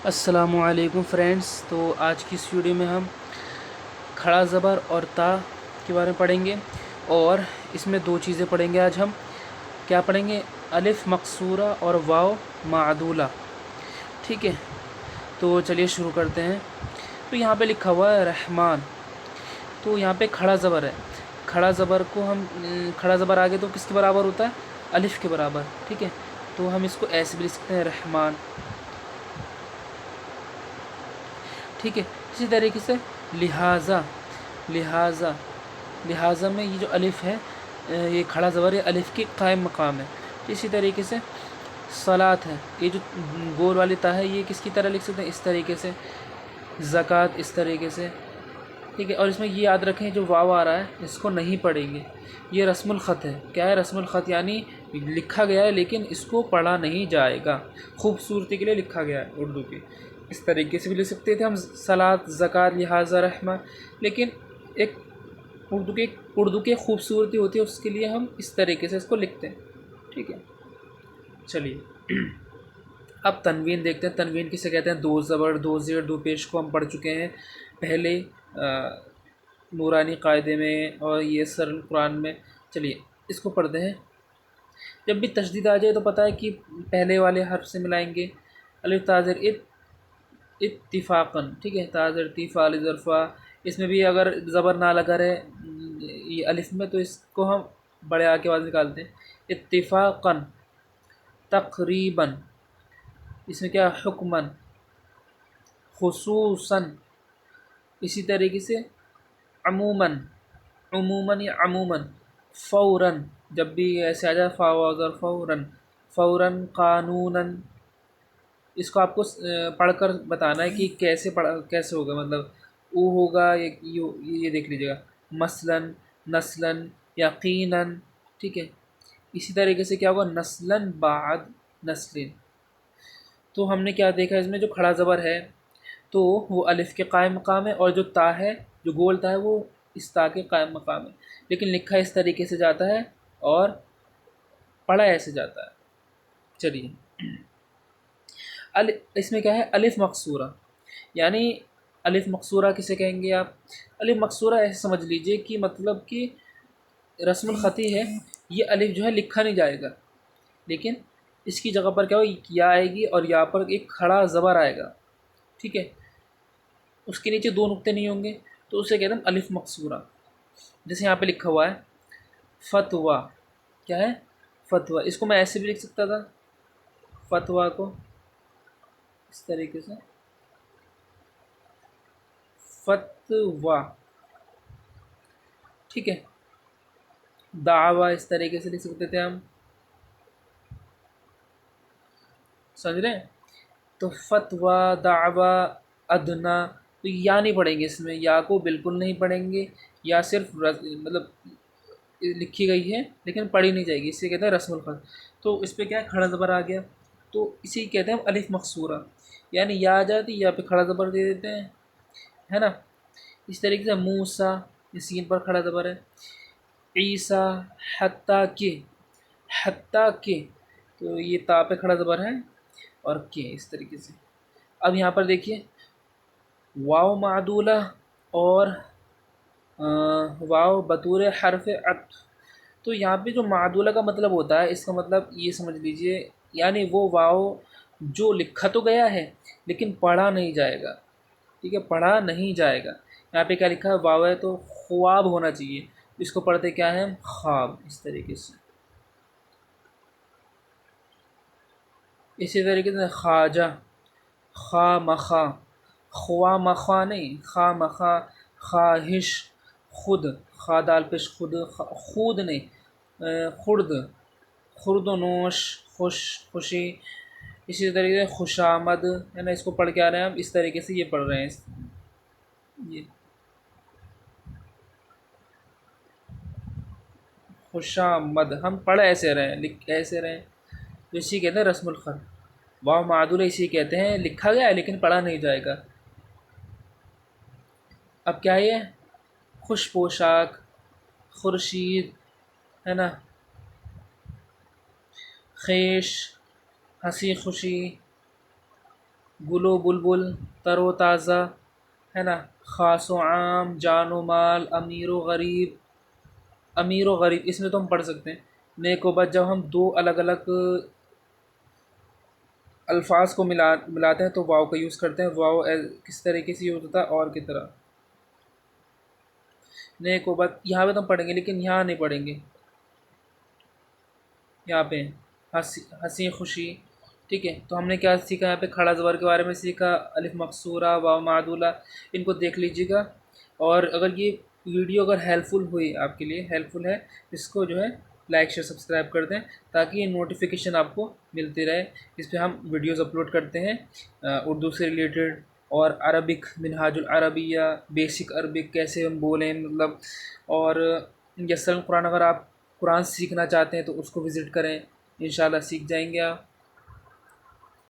अस्सलाम वालेकुम फ्रेंड्स। तो आज की इस वीडियो में हम खड़ा ज़बर और ता के बारे में पढ़ेंगे और इसमें दो चीज़ें पढ़ेंगे। आज हम क्या पढ़ेंगे? अलिफ मकसूरा और वाव मादूला। ठीक है, तो चलिए शुरू करते हैं। तो यहाँ पे लिखा हुआ है रहमान, तो यहाँ पे खड़ा ज़बर है। खड़ा ज़बर को हम खड़ा ज़बर आगे तो किसके बराबर होता है? अलिफ के बराबर। ठीक है, तो हम इसको ऐसे भी लिख सकते हैं रहमान। ठीक है, इसी तरीके से लिहाजा, लिहाजा, लिहाजा में ये जो अलिफ़ है ये खड़ा ज़बर है, अलिफ़ की कायम मकाम है। इसी तरीके से सलात है, ये जो गोल वाली ता है ये किसकी तरह लिख सकते हैं? इस तरीके से। ज़कात इस तरीके से। ठीक है, और इसमें ये याद रखें जो वाव आ रहा है इसको नहीं पढ़ेंगे, ये रस्मुल ख़त है। क्या है रस्मुल ख़त? यानी लिखा गया है लेकिन इसको पढ़ा नहीं जाएगा, खूबसूरती के लिए लिखा गया है उर्दू की। इस तरीके से भी लिख सकते थे हम सलात, ज़कात, लिहाजा, रहमा, लेकिन एक उर्दू की खूबसूरती होती है, उसके लिए हम इस तरीके से इसको लिखते हैं। ठीक है, चलिए अब तनवीन देखते हैं। तनवीन किसे कहते हैं? दो ज़बर, दो ज़ेर, दो पेश को हम पढ़ चुके हैं पहले नूरानी कायदे में और ये सरल कुरान में। चलिए इसको पढ़ते हैं। जब भी तशदीद आ जाए तो पता है कि पहले वाले हर्फ से मिलाएंगे। अलिफ ताज़र इत्तिफ़ाक़न। ठीक है, ताज़र तीफ़ा अलिफ ज़रफ़ा, इसमें भी अगर ज़बर ना लगा रहे ये अलिफ में तो इसको हम बड़े आ के बाद निकालते हैं। इत्तिफ़ाक़न, तक़रीबन, इसमें क्या? हुक्मन, खुसूसन, इसी तरीके से अमूमन, अमूमन या अमूमन, फ़ौरन, जब भी ऐसे आ जाए फ़ावर फ़ौरन, फ़ौरन, कानूनन। इसको आपको पढ़कर बताना है कि कैसे होगा, मतलब ऊ होगा ये देख लीजिएगा। मसलन, नस्लन, यकीनन। ठीक है, इसी तरीके से क्या होगा? नस्लन बाद नस्लिन। तो हमने क्या देखा इसमें? जो खड़ा ज़बर है तो वो अलिफ़ के कायम मकाम है, और जो ता है, जो गोल ता है, वो इस ता के कायम मकाम है, लेकिन लिखा इस तरीके से जाता है और पढ़ा ऐसे जाता है। चलिए इसमें क्या है? अलिफ मकसूरा, यानी अलिफ मकसूरा किसे कहेंगे आप? अलिफ मकसूरा ऐसे समझ लीजिए कि मतलब कि रस्मुल ख़ती है, ये अलिफ जो है लिखा नहीं जाएगा, लेकिन इसकी जगह पर क्या हो? या आएगी और यहाँ पर एक खड़ा ज़बर आएगा। ठीक है, उसके नीचे दो नुक्ते नहीं होंगे, तो उसे कहते हैं अलिफ मकसूरा। जैसे यहाँ पे लिखा हुआ है फतवा। क्या है? फतवा। इसको मैं ऐसे भी लिख सकता था, फतवा को इस तरीके से, फतवा। ठीक है, दावा इस तरीके से लिख सकते थे हम, समझ रहे हैं? तो फतवा, दावा, अदना, तो या नहीं पढ़ेंगे इसमें, या को बिल्कुल नहीं पढ़ेंगे। या सिर्फ मतलब लिखी गई है लेकिन पढ़ी नहीं जाएगी, इसे कहते हैं रस्मुल ख़त। तो इस पर क्या है? खड़ा ज़बर आ गया, तो इसी कहते हैं हम अलिफ मकसूरा, यानी या आ जाती या पे खड़ा ज़बर दे देते हैं, है ना? इस तरीके से मूसा, ये सीन पर खड़ा ज़बर है। ईसा, हत्ता के, तो ये ता पे खड़ा ज़बर है और के, इस तरीके से। अब यहाँ पर देखिए वाव मादूला और वाव बतूर हरफ अत्फ। तो यहाँ पे जो मादूला का मतलब होता है, इसका मतलब ये समझ लीजिए, यानी वो वाव जो लिखा तो गया है लेकिन पढ़ा नहीं जाएगा। ठीक है, पढ़ा नहीं जाएगा। यहाँ पे क्या लिखा है? वाव है तो ख्वाब होना चाहिए, इसको पढ़ते क्या है? ख्वाब, इस तरीके से। इसी तरीके से ख्वाजा, खा मखा, ख्वा मखा नहीं, खा मखा, ख्वाहिश, खुद, खा दाल पेश खुद, खुद नहीं, खुर्द, खुर्द नोश, खुश, खुशी। इसी तरीके से खुशामद, है ना? इसको पढ़ के आ रहे हैं हम, इस तरीके से ये पढ़ रहे हैं ये खुशामद हम पढ़ ऐसे रहे हैं, लिख ऐसे रहे हैं, तो इसी कहते हैं रस्मुल ख़त। वाह मादुल इसी कहते हैं, लिखा गया है लेकिन पढ़ा नहीं जाएगा। अब क्या है ये? खुश पोशाक, खुर्शीद, है ना? खेश, हंसी खुशी, گل و بلبل، تر و تازہ، ہے نا، خاص و عام، جان و مال، امیر و غریب، امیر و غریب اس میں تو ہم پڑھ سکتے ہیں۔ نیک و بد جب ہم دو الگ الگ الفاظ کو ملاتے ہیں تو واؤ کا یوز کرتے ہیں۔ واؤ کس طریقے سے یوز ہوتا ہے اور کی طرح۔ نیک و بد یہاں پہ تو ہم پڑھیں گے لیکن یہاں نہیں پڑھیں گے، یہاں پہ ہنسی خوشی، ٹھیک ہے۔ تو ہم نے کیا سیکھا یہاں پہ؟ کھڑا زبر کے بارے میں سیکھا، الف مقصورہ، واو معدولہ، ان کو دیکھ لیجیے گا۔ اور اگر یہ ویڈیو اگر ہیلپ فل ہوئی آپ کے لیے، ہیلپ فل ہے، اس کو جو ہے لائک شیئر سبسکرائب کر دیں تاکہ یہ نوٹیفیکیشن آپ کو ملتی رہے۔ اس پہ ہم ویڈیوز اپلوڈ کرتے ہیں اردو سے ریلیٹڈ، اور عربک، منہاج العربیہ، بیسک عربک کیسے ہم بولیں مطلب، اور یسر قرآن، اگر آپ قرآن سیکھنا چاہتے ہیں تو اس کو وزٹ کریں، انشاءاللہ سیکھ جائیں گے آپ۔